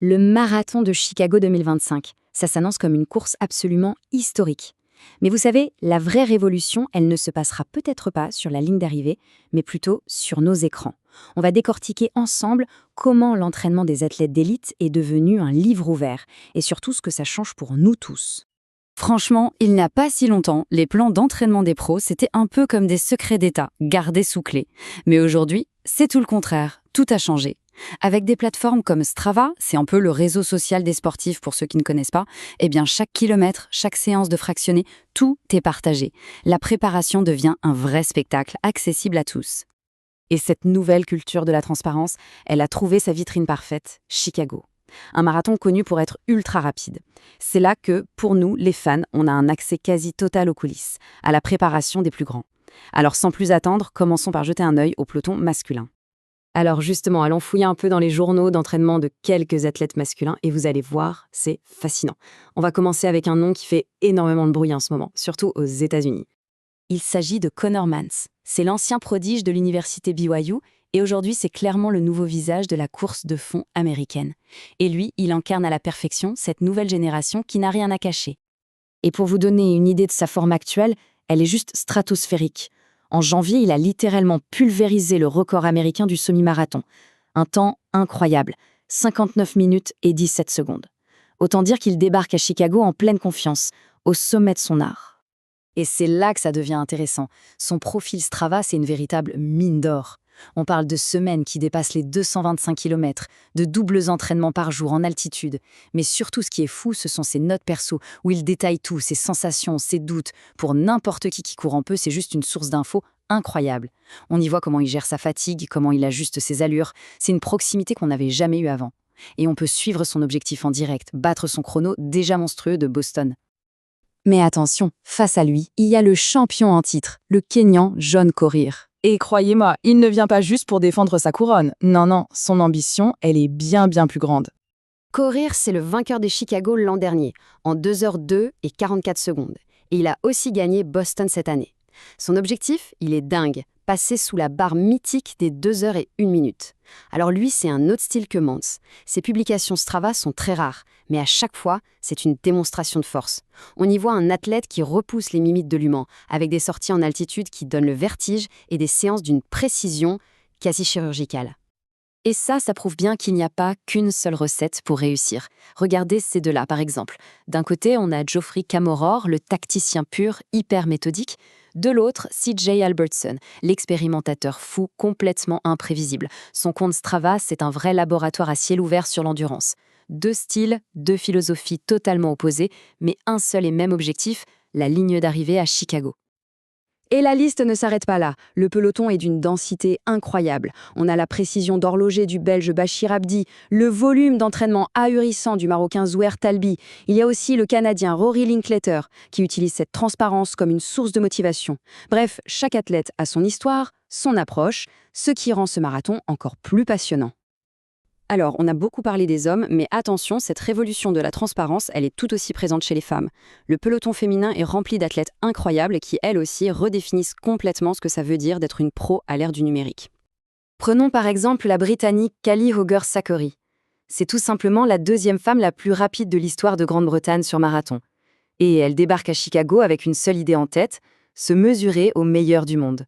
Le marathon de Chicago 2025. Ça s'annonce comme une course absolument historique. Mais vous savez, la vraie révolution, elle ne se passera peut-être pas sur la ligne d'arrivée, mais plutôt sur nos écrans. On va décortiquer ensemble comment l'entraînement des athlètes d'élite est devenu un livre ouvert, et surtout ce que ça change pour nous tous. Franchement, il n'y a pas si longtemps, les plans d'entraînement des pros, c'était un peu comme des secrets d'État, gardés sous clé. Mais aujourd'hui, c'est tout le contraire, tout a changé. Avec des plateformes comme Strava, c'est un peu le réseau social des sportifs pour ceux qui ne connaissent pas, eh bien chaque kilomètre, chaque séance de fractionné, tout est partagé. La préparation devient un vrai spectacle, accessible à tous. Et cette nouvelle culture de la transparence, elle a trouvé sa vitrine parfaite, Chicago. Un marathon connu pour être ultra rapide. C'est là que, pour nous, les fans, on a un accès quasi total aux coulisses, à la préparation des plus grands. Alors sans plus attendre, commençons par jeter un œil au peloton masculin. Alors justement, allons fouiller un peu dans les journaux d'entraînement de quelques athlètes masculins et vous allez voir, c'est fascinant. On va commencer avec un nom qui fait énormément de bruit en ce moment, surtout aux États-Unis. Il s'agit de Conor Mantz. C'est l'ancien prodige de l'université BYU et aujourd'hui c'est clairement le nouveau visage de la course de fond américaine. Et lui, il incarne à la perfection cette nouvelle génération qui n'a rien à cacher. Et pour vous donner une idée de sa forme actuelle, elle est juste stratosphérique. En janvier, il a littéralement pulvérisé le record américain du semi-marathon. Un temps incroyable, 59 minutes et 17 secondes. Autant dire qu'il débarque à Chicago en pleine confiance, au sommet de son art. Et c'est là que ça devient intéressant. Son profil Strava, c'est une véritable mine d'or. On parle de semaines qui dépassent les 225 km, de doubles entraînements par jour en altitude. Mais surtout, ce qui est fou, ce sont ses notes perso, où il détaille tout, ses sensations, ses doutes. Pour n'importe qui court un peu, c'est juste une source d'infos incroyable. On y voit comment il gère sa fatigue, comment il ajuste ses allures. C'est une proximité qu'on n'avait jamais eue avant. Et on peut suivre son objectif en direct, battre son chrono déjà monstrueux de Boston. Mais attention, face à lui, il y a le champion en titre, le Kényan John Korir. Et croyez-moi, il ne vient pas juste pour défendre sa couronne. Non, son ambition, elle est bien plus grande. Korir, c'est le vainqueur des Chicago l'an dernier, en 2h02 et 44 secondes. Et il a aussi gagné Boston cette année. Son objectif, il est dingue, passer sous la barre mythique des 2h01. Alors lui, c'est un autre style que Mantz. Ses publications Strava sont très rares, mais à chaque fois, c'est une démonstration de force. On y voit un athlète qui repousse les limites de l'humain, avec des sorties en altitude qui donnent le vertige et des séances d'une précision quasi chirurgicale. Et ça prouve bien qu'il n'y a pas qu'une seule recette pour réussir. Regardez ces deux-là, par exemple. D'un côté, on a Geoffrey Kamworor, le tacticien pur, hyper méthodique. De l'autre, CJ Albertson, l'expérimentateur fou, complètement imprévisible. Son compte Strava, c'est un vrai laboratoire à ciel ouvert sur l'endurance. Deux styles, deux philosophies totalement opposées, mais un seul et même objectif, la ligne d'arrivée à Chicago. Et la liste ne s'arrête pas là. Le peloton est d'une densité incroyable. On a la précision d'horloger du Belge Bachir Abdi, le volume d'entraînement ahurissant du Marocain Zouer Talbi. Il y a aussi le Canadien Rory Linkletter, qui utilise cette transparence comme une source de motivation. Bref, chaque athlète a son histoire, son approche, ce qui rend ce marathon encore plus passionnant. Alors, on a beaucoup parlé des hommes, mais attention, cette révolution de la transparence, elle est tout aussi présente chez les femmes. Le peloton féminin est rempli d'athlètes incroyables qui, elles aussi, redéfinissent complètement ce que ça veut dire d'être une pro à l'ère du numérique. Prenons par exemple la Britannique Callie Hougher-Sakery. C'est tout simplement la deuxième femme la plus rapide de l'histoire de Grande-Bretagne sur marathon. Et elle débarque à Chicago avec une seule idée en tête, se mesurer au meilleur du monde.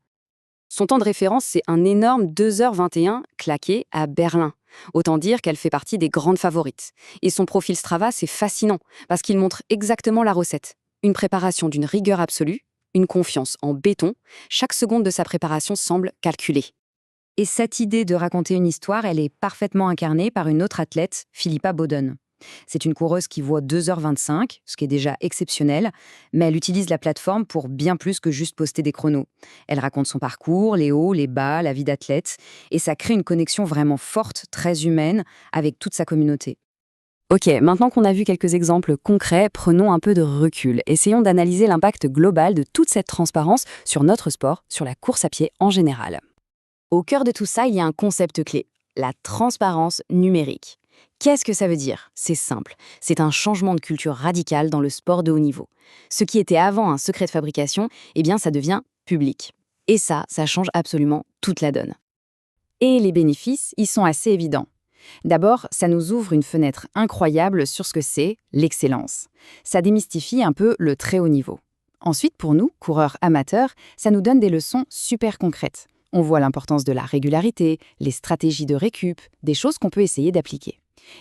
Son temps de référence, c'est un énorme 2h21 claqué à Berlin. Autant dire qu'elle fait partie des grandes favorites. Et son profil Strava, c'est fascinant, parce qu'il montre exactement la recette. Une préparation d'une rigueur absolue, une confiance en béton, chaque seconde de sa préparation semble calculée. Et cette idée de raconter une histoire, elle est parfaitement incarnée par une autre athlète, Philippa Boden. C'est une coureuse qui voit 2h25, ce qui est déjà exceptionnel, mais elle utilise la plateforme pour bien plus que juste poster des chronos. Elle raconte son parcours, les hauts, les bas, la vie d'athlète, et ça crée une connexion vraiment forte, très humaine, avec toute sa communauté. Ok, maintenant qu'on a vu quelques exemples concrets, prenons un peu de recul. Essayons d'analyser l'impact global de toute cette transparence sur notre sport, sur la course à pied en général. Au cœur de tout ça, il y a un concept clé, la transparence numérique. Qu'est-ce que ça veut dire? C'est simple, c'est un changement de culture radical dans le sport de haut niveau. Ce qui était avant un secret de fabrication, eh bien ça devient public. Et ça change absolument toute la donne. Et les bénéfices, ils sont assez évidents. D'abord, ça nous ouvre une fenêtre incroyable sur ce que c'est l'excellence. Ça démystifie un peu le très haut niveau. Ensuite, pour nous, coureurs amateurs, ça nous donne des leçons super concrètes. On voit l'importance de la régularité, les stratégies de récup, des choses qu'on peut essayer d'appliquer.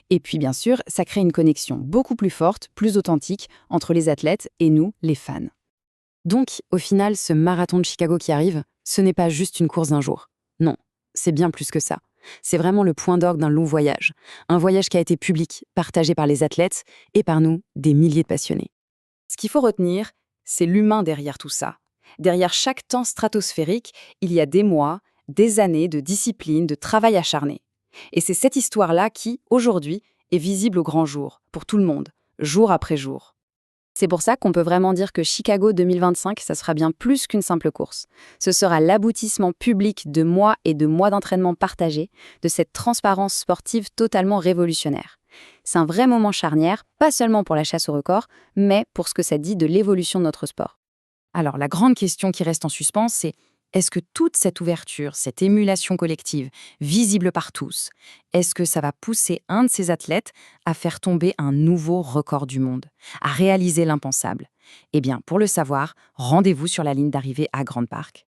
Et puis, bien sûr, ça crée une connexion beaucoup plus forte, plus authentique, entre les athlètes et nous, les fans. Donc, au final, ce marathon de Chicago qui arrive, ce n'est pas juste une course d'un jour. Non, c'est bien plus que ça. C'est vraiment le point d'orgue d'un long voyage. Un voyage qui a été public, partagé par les athlètes et par nous, des milliers de passionnés. Ce qu'il faut retenir, c'est l'humain derrière tout ça. Derrière chaque temps stratosphérique, il y a des mois, des années de discipline, de travail acharné. Et c'est cette histoire-là qui, aujourd'hui, est visible au grand jour, pour tout le monde, jour après jour. C'est pour ça qu'on peut vraiment dire que Chicago 2025, ça sera bien plus qu'une simple course. Ce sera l'aboutissement public de mois et de mois d'entraînement partagés, de cette transparence sportive totalement révolutionnaire. C'est un vrai moment charnière, pas seulement pour la chasse au record, mais pour ce que ça dit de l'évolution de notre sport. Alors, la grande question qui reste en suspens, c'est est-ce que toute cette ouverture, cette émulation collective, visible par tous, est-ce que ça va pousser un de ces athlètes à faire tomber un nouveau record du monde, à réaliser l'impensable? Eh bien, pour le savoir, rendez-vous sur la ligne d'arrivée à Grande Park.